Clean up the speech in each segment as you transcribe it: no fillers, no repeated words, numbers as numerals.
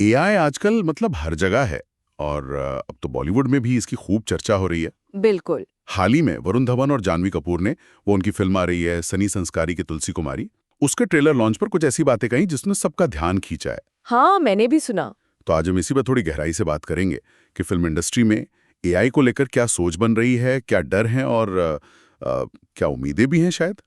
AI आजकल मतलब हर जगह है और अब तो बॉलीवुड में भी इसकी खूब चर्चा हो रही है। बिल्कुल। हाल ही में वरुण धवन और जानवी कपूर ने वो उनकी फिल्म आ रही है सनी संस्कारी की तुलसी कुमारी, उसके ट्रेलर लॉन्च पर कुछ ऐसी बातें कही जिसने सबका ध्यान खींचा है। हाँ, मैंने भी सुना। तो आज हम इसी पर थोड़ी गहराई से बात करेंगे कि फिल्म इंडस्ट्री में एआई को लेकर क्या सोच बन रही है, क्या डर है और क्या उम्मीदें भी हैं शायद।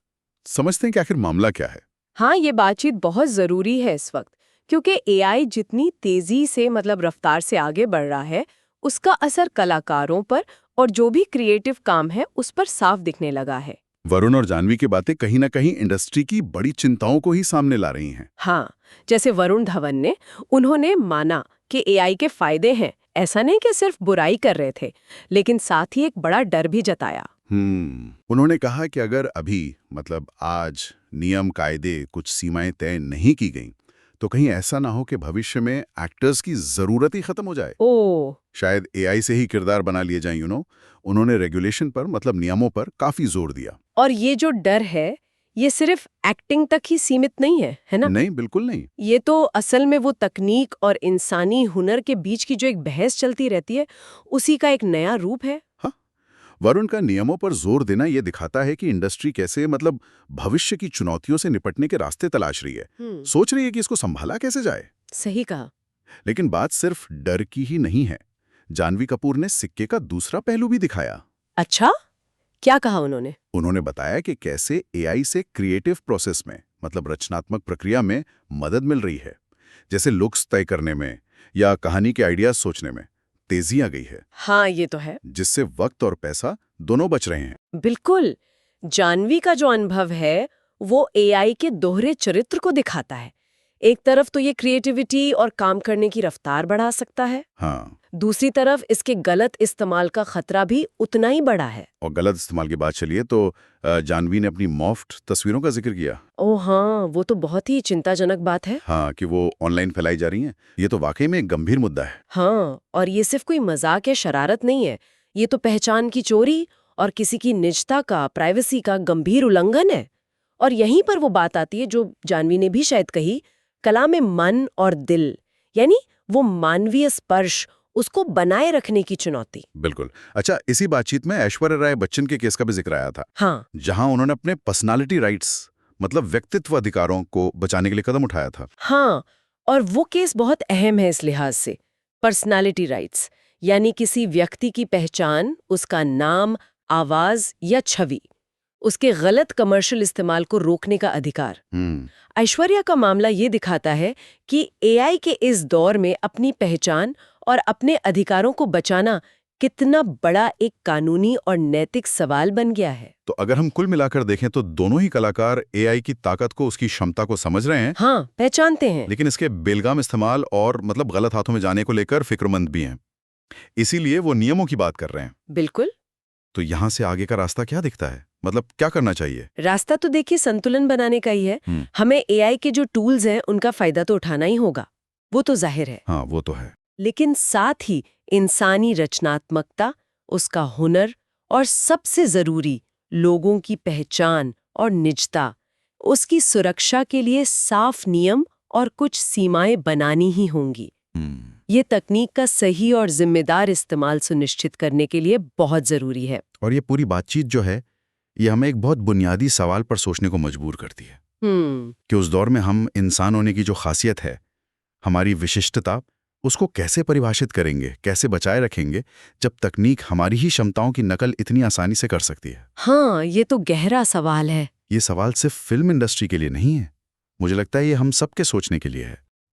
समझते हैं कि आखिर मामला क्या है। हाँ, ये बातचीत बहुत जरूरी है इस वक्त, क्योंकि एआई जितनी तेजी से रफ्तार से आगे बढ़ रहा है, उसका असर कलाकारों पर और जो भी क्रिएटिव काम है उस पर साफ दिखने लगा है। वरुण और जानवी की बातें कहीं ना कहीं इंडस्ट्री की बड़ी चिंताओं को ही सामने ला रही हैं। हाँ, जैसे वरुण धवन ने उन्होंने माना कि एआई के फायदे हैं, ऐसा नहीं कि सिर्फ बुराई कर रहे थे, लेकिन साथ ही एक बड़ा डर भी जताया। उन्होंने कहा कि अगर अभी मतलब आज नियम कायदे कुछ सीमाएं तय नहीं की गईं, तो कहीं ऐसा ना हो कि भविष्य में एक्टर्स की जरूरत ही खत्म हो जाए। ओह, शायद एआई से ही किरदार बना लिए जाएं, उन्होंने रेगुलेशन पर मतलब नियमों पर काफी जोर दिया। और ये जो डर है, ये सिर्फ एक्टिंग तक ही सीमित नहीं है ना? नहीं, बिल्कुल नहीं। ये तो असल में वो तकनीक और इंसानी हुनर के बीच की जो एक बहस चलती रहती है, उसी का एक नया रूप है। हाँ, वरुण का नियमों पर जोर देना यह दिखाता है कि इंडस्ट्री कैसे मतलब भविष्य की चुनौतियों से निपटने के रास्ते तलाश रही है, सोच रही है कि इसको संभाला कैसे जाए। सही कहा। लेकिन बात सिर्फ डर की ही नहीं है। जानवी कपूर ने सिक्के का दूसरा पहलू भी दिखाया। अच्छा, क्या कहा उन्होंने? उन्होंने बताया कि कैसे एआई से क्रिएटिव प्रोसेस में मतलब रचनात्मक प्रक्रिया में मदद मिल रही है, जैसे लुक्स तय करने में या कहानी के आइडियाज सोचने में तेजी आ गई है। हाँ, ये तो है। जिससे वक्त और पैसा दोनों बच रहे हैं। बिल्कुल। जानवी का जो अनुभव है, वो एआई के दोहरे चरित्र को दिखाता है। एक तरफ तो ये क्रिएटिविटी और काम करने की रफ्तार बढ़ा सकता है, हाँ, दूसरी तरफ इसके गलत इस्तेमाल का खतरा भी उतना ही बड़ा है। और गलत इस्तेमाल की बात चलिए तो जानवी ने अपनी मॉफ्ट तस्वीरों का जिक्र किया। ओह हाँ, वो तो बहुत ही चिंताजनक बात है। हाँ, कि वो ऑनलाइन फैलाई जा रही हैं। ये तो वाकई में एक गंभीर मुद्दा है। हाँ, और ये सिर्फ कोई मजाक या शरारत नहीं है, ये तो पहचान की चोरी और किसी की निजता का, प्राइवेसी का गंभीर उल्लंघन है। और यहीं पर वो बात आती है जो जानवी ने भी शायद कही, कला में मन और दिल, यानी वो मानवीय स्पर्श, उसको बनाए रखने की चुनौती। बिल्कुल। अच्छा, इसी बातचीत में ऐश्वर्या राय बच्चन के केस का भी जिक्र आया था। हाँ, जहां उन्होंने अपने पर्सनालिटी राइट्स मतलब व्यक्तित्व अधिकारों को बचाने के लिए कदम उठाया था। हाँ, और वो केस बहुत अहम है इस लिहाज से। पर्सनालिटी राइट्स, यानी किसी व्यक्ति की पहचान, उसका नाम, आवाज या छवि, उसके गलत कमर्शियल इस्तेमाल को रोकने का अधिकार। ऐश्वर्या का मामला ये दिखाता है कि एआई के इस दौर में अपनी पहचान और अपने अधिकारों को बचाना कितना बड़ा एक कानूनी और नैतिक सवाल बन गया है। तो अगर हम कुल मिलाकर देखें तो दोनों ही कलाकार एआई की ताकत को, उसकी क्षमता को समझ रहे हैं। हाँ, पहचानते हैं। लेकिन इसके बेलगाम इस्तेमाल और मतलब गलत हाथों में जाने को लेकर फिक्रमंद भी हैं। इसीलिए वो नियमों की बात कर रहे हैं। बिल्कुल। तो यहाँ से आगे का रास्ता क्या दिखता है, मतलब क्या करना चाहिए? रास्ता तो देखिए संतुलन बनाने का ही है। हमें एआई के जो टूल्स हैं उनका फायदा तो उठाना ही होगा, वो तो जाहिर है। हाँ, वो तो है। लेकिन साथ ही इंसानी रचनात्मकता, उसका हुनर और सबसे जरूरी लोगों की पहचान और निजता, उसकी सुरक्षा के लिए साफ नियम और कुछ सीमाएं बनानी ही होंगी। ये तकनीक का सही और जिम्मेदार इस्तेमाल सुनिश्चित करने के लिए बहुत जरूरी है। और ये पूरी बातचीत जो है, ये हमें एक बहुत बुनियादी सवाल पर सोचने को मजबूर करती है कि उस दौर में हम इंसान होने की जो खासियत है, हमारी विशिष्टता, उसको कैसे परिभाषित करेंगे, कैसे बचाए रखेंगे, जब तकनीक हमारी ही क्षमताओं की नकल इतनी आसानी से कर सकती है। हाँ, ये तो गहरा सवाल है। ये सवाल सिर्फ फिल्म इंडस्ट्री के लिए नहीं है, मुझे लगता है ये हम सबके सोचने के लिए है।